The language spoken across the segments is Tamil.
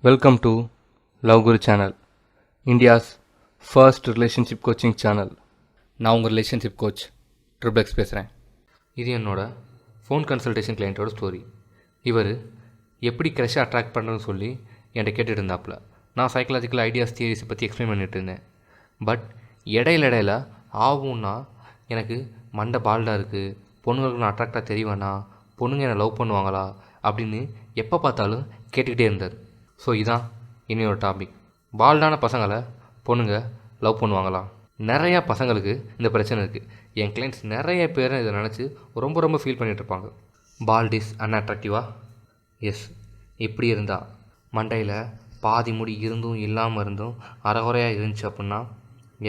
Welcome to Love Guru channel, India's first relationship coaching channel. நான் உங்கள் ரிலேஷன்ஷிப் கோச் ட்ரிப்ளெக்ஸ் பேசுகிறேன். இது என்னோட ஃபோன் கன்சல்டேஷன் கிளைண்ட்டோட ஸ்டோரி. இவர் எப்படி க்ரஷை அட்ராக்ட் பண்ணுறதுன்னு சொல்லி என்கிட்ட கேட்டுட்டு இருந்தாப்புல. நான் சைக்கலாஜிக்கல் ஐடியாஸ் தியரிஸை பற்றி எக்ஸ்பிளைன் பண்ணிட்டு இருந்தேன். பட் இடையில ஆகும்னா எனக்கு மண்டை பால்டாக இருக்குது, பொண்ணுங்களுக்கு நான் அட்ராக்டாக தெரியவேண்ணா, பொண்ணுங்க என்னை லவ் பண்ணுவாங்களா அப்படின்னு எப்போ பார்த்தாலும் கேட்டுக்கிட்டே இருந்தார். ஸோ இதான் இன்னொரு டாபிக். பால்டான பசங்களை பொண்ணுங்க லவ் பண்ணுவாங்களா? நிறையா பசங்களுக்கு இந்த பிரச்சனை இருக்குது. என் கிளைண்ட்ஸ் நிறைய பேர் இதை நினச்சி ரொம்ப ஃபீல் பண்ணிகிட்ருப்பாங்க. பால்ட் இஸ் அன்அட்ராக்டிவா? எஸ். இப்படி இருந்தால் மண்டையில் பாதி முடி இருந்தும் இல்லாமல் இருந்தும் அரைகுறையாக இருந்துச்சு அப்படின்னா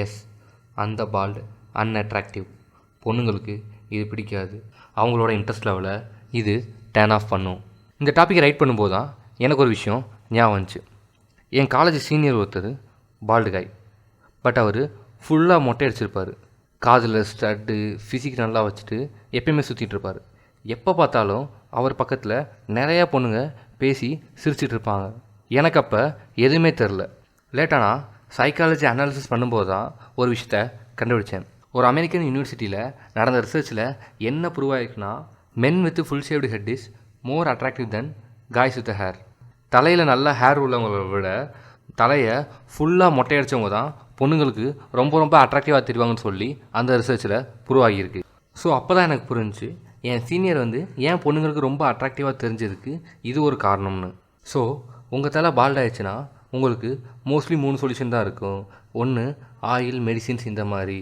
எஸ், அந்த பால்டு அன்அட்ராக்டிவ். பொண்ணுங்களுக்கு இது பிடிக்காது. அவங்களோட இன்ட்ரெஸ்ட் லெவலை இது டேர்ன் ஆஃப் பண்ணும். இந்த டாப்பிக்கை ரைட் பண்ணும்போது தான் எனக்கு ஒரு விஷயம் ஞாபகம் வந்துச்சு. என் காலேஜ் சீனியர் ஒருத்தர் பால்டு காய். பட் அவர் ஃபுல்லாக மொட்டை அடிச்சிருப்பார். காதில் ஸ்டட்டு, ஃபிசிக் நல்லா வச்சுட்டு எப்பயுமே சுற்றிட்டுருப்பார். எப்போ பார்த்தாலும் அவர் பக்கத்தில் நிறையா பொண்ணுங்க பேசி சிரிச்சிட்டு இருப்பாங்க. எனக்கு அப்போ எதுவுமே தெரில. லேட்டானா சைக்காலஜி அனாலிசிஸ் பண்ணும்போது தான் ஒரு விஷயத்த கண்டுபிடிச்சேன். ஒரு அமெரிக்கன் யூனிவர்சிட்டியில் நடந்த ரிசர்ச்சில் என்ன ப்ரூவ் ஆகிருக்குன்னா, men with full shaved head is more attractive than guys with hair. தலையில் நல்ல ஹேர் உள்ளவங்களை விட தலையை ஃபுல்லாக மொட்டையடிச்சவங்க தான் பொண்ணுங்களுக்கு ரொம்ப அட்ராக்டிவாக தெரிவாங்கன்னு சொல்லி அந்த ரிசர்ச்சில் ப்ரூவ் ஆகியிருக்கு. ஸோ அப்போ தான் எனக்கு புரிஞ்சிச்சு, என் சீனியர் ஏன் பொண்ணுங்களுக்கு ரொம்ப அட்ராக்டிவாக தெரிஞ்சதுக்கு இது ஒரு காரணம்னு. ஸோ உங்கள் தலை பால்ட் ஆயிடுச்சுன்னா உங்களுக்கு மோஸ்ட்லி 3 சொல்யூஷன் தான் இருக்கும். ஒன்று ஆயில், மெடிசின்ஸ். இந்த மாதிரி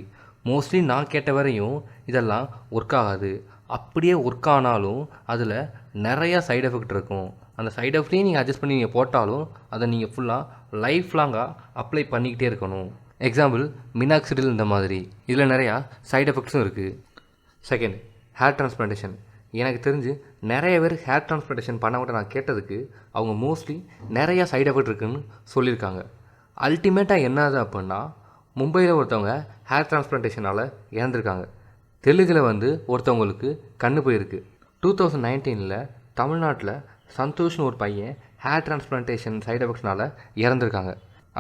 மோஸ்ட்லி நான் கேட்ட வரையும் இதெல்லாம் ஒர்க் ஆகாது. அப்படியே ஒர்க் ஆனாலும் அதில் நிறையா சைடு எஃபெக்ட் இருக்கும். அந்த சைடு எஃபெக்ட்டையும் நீங்கள் அட்ஜஸ்ட் பண்ணி நீங்கள் போட்டாலும் அதை நீங்கள் ஃபுல்லாக லைஃப் லாங்காக அப்ளை பண்ணிக்கிட்டே இருக்கணும். Example minoxidil. இந்த மாதிரி இதில் நிறையா சைடு எஃபெக்ட்ஸும் இருக்குது. Second, hair transplantation. எனக்கு தெரிஞ்சு நிறைய பேர் ஹேர் டிரான்ஸ்பிளான்டேஷன் பண்ண விட நான் கேட்டதுக்கு அவங்க மோஸ்ட்லி நிறையா சைடு எஃபெக்ட் இருக்குதுன்னு சொல்லியிருக்காங்க. அல்டிமேட்டாக என்னது அப்படின்னா, மும்பையில் ஒருத்தவங்க ஹேர் டிரான்ஸ்பிளான்டேஷனால் இறந்துருக்காங்க. தெலுங்கில் ஒருத்தவங்களுக்கு கண்ணு போயிருக்கு. 2019 தமிழ்நாட்டில் சந்தோஷ்னு ஒரு பையன் ஹேர் டிரான்ஸ்பிளான்டேஷன் சைடு எஃபெக்ட்ஸ்னால் இறந்துருக்காங்க.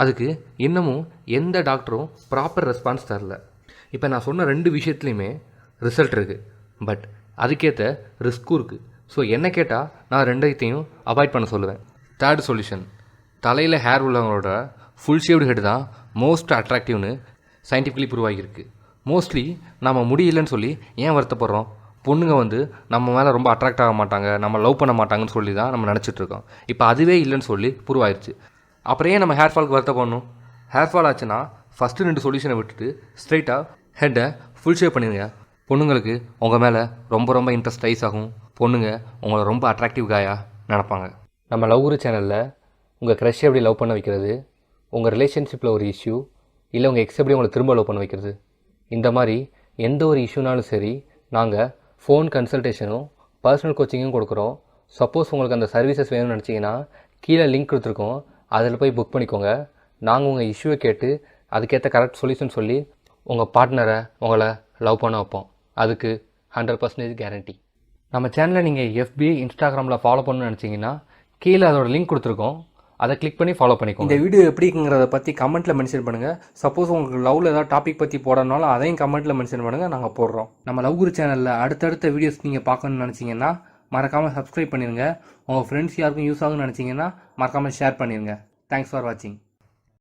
அதுக்கு இன்னமும் எந்த டாக்டரும் ப்ராப்பர் ரெஸ்பான்ஸ் தரல. இப்போ நான் சொன்ன 2 விஷயத்துலையுமே ரிசல்ட் இருக்குது, பட் அதுக்கேற்ற ரிஸ்க்கும் இருக்குது. ஸோ என்ன கேட்டால் நான் 2த்தையும் அவாய்ட் பண்ண சொல்லுவேன். தேர்ட் சொல்யூஷன், தலையில் ஹேர் உள்ளவங்களோட ஃபுல் ஷேவ்டு ஹெட் தான் மோஸ்ட் அட்ராக்டிவ்னு சயின்டிஃபிக்கலி ப்ரூவ் ஆகியிருக்கு. மோஸ்ட்லி நம்ம முடியலன்னு சொல்லி ஏன் வருத்தப்படுறோம்? பொண்ணுங்க நம்ம மேலே ரொம்ப அட்ராக்ட் ஆக மாட்டாங்க, நம்ம லவ் பண்ண மாட்டாங்கன்னு சொல்லி தான் நம்ம நினச்சிட்ருக்கோம். இப்போ அதுவே இல்லைன்னு சொல்லி ப்ரூவ் ஆயிடுச்சு. அப்புறம் ஏன் நம்ம ஹேர் ஃபால்க்கு வருத்தப்படணும்? ஹேர் ஃபால் ஆச்சுன்னா ஃபஸ்ட்டு 2 சொல்யூஷனை விட்டுட்டு ஸ்ட்ரைட்டாக ஹெட்டை ஃபுல் ஷேவ் பண்ணிடுங்க. பொண்ணுங்களுக்கு உங்கள் மேலே ரொம்ப இன்ட்ரெஸ்ட் ரைஸ் ஆகும். பொண்ணுங்க உங்களை ரொம்ப அட்ராக்டிவ் காயாக நினப்பாங்க. நம்ம லவ் குரு சேனலில் உங்கள் க்ரஷ் எப்படி லவ் பண்ண வைக்கிறது, உங்கள் ரிலேஷன்ஷிப்பில் ஒரு இஷ்யூ, இல்லை உங்கள் எக்ஸ் எப்படி உங்களை திரும்ப லவ் பண்ண வைக்கிறது, இந்த மாதிரி எந்த ஒரு இஷ்யூனாலும் சரி நாங்கள் ஃபோன் கன்சல்டேஷனும் பர்சனல் கோச்சிங்கும் கொடுக்குறோம். சப்போஸ் உங்களுக்கு அந்த சர்வீசஸ் வேணும்னு நினச்சிங்கன்னா கீழே லிங்க் கொடுத்துருக்கோம், அதில் போய் புக் பண்ணிக்கோங்க. நாங்கள் உங்கள் இஷ்யூவை கேட்டு அதுக்கேற்ற கரெக்ட் சொல்யூஷன் சொல்லி உங்கள் பார்ட்னரை உங்களை லவ் பண்ண வைப்போம். அதுக்கு 100% கேரண்டி. நம்ம சேனலை நீங்கள் FB, இன்ஸ்டாகிராமில் ஃபாலோ பண்ணணும்னு நினச்சிங்கன்னா கீழே அதோட லிங்க் கொடுத்துருக்கோம், அதை கிளிக் பண்ணி ஃபாலோ பண்ணிக்கோங்க. இந்த வீடியோ எப்படிங்கிறத பற்றி கமெண்ட்டில் மென்ஷன் பண்ணுங்கள். சப்போஸ் உங்களுக்கு லவ்வில் ஏதாவது டாபிக் பற்றி போடணும்னாலும் அதையும் கமெண்ட்டில் மென்ஷன் பண்ணுங்கள், நாங்கள் போடுறோம். நம்ம லவ் குரு சேனலில் அடுத்தடுத்த வீடியோஸ் நீங்கள் பார்க்கணும்னு நினச்சிங்கன்னா மறக்காமல் சப்ஸ்கிரைப் பண்ணிடுங்க. உங்கள் ஃப்ரெண்ட்ஸ் யாருக்கும் யூஸ் ஆகும்னு நினச்சிங்கன்னா மறக்காமல் ஷேர் பண்ணிடுங்க. தேங்க்ஸ் ஃபார் வாட்சிங்.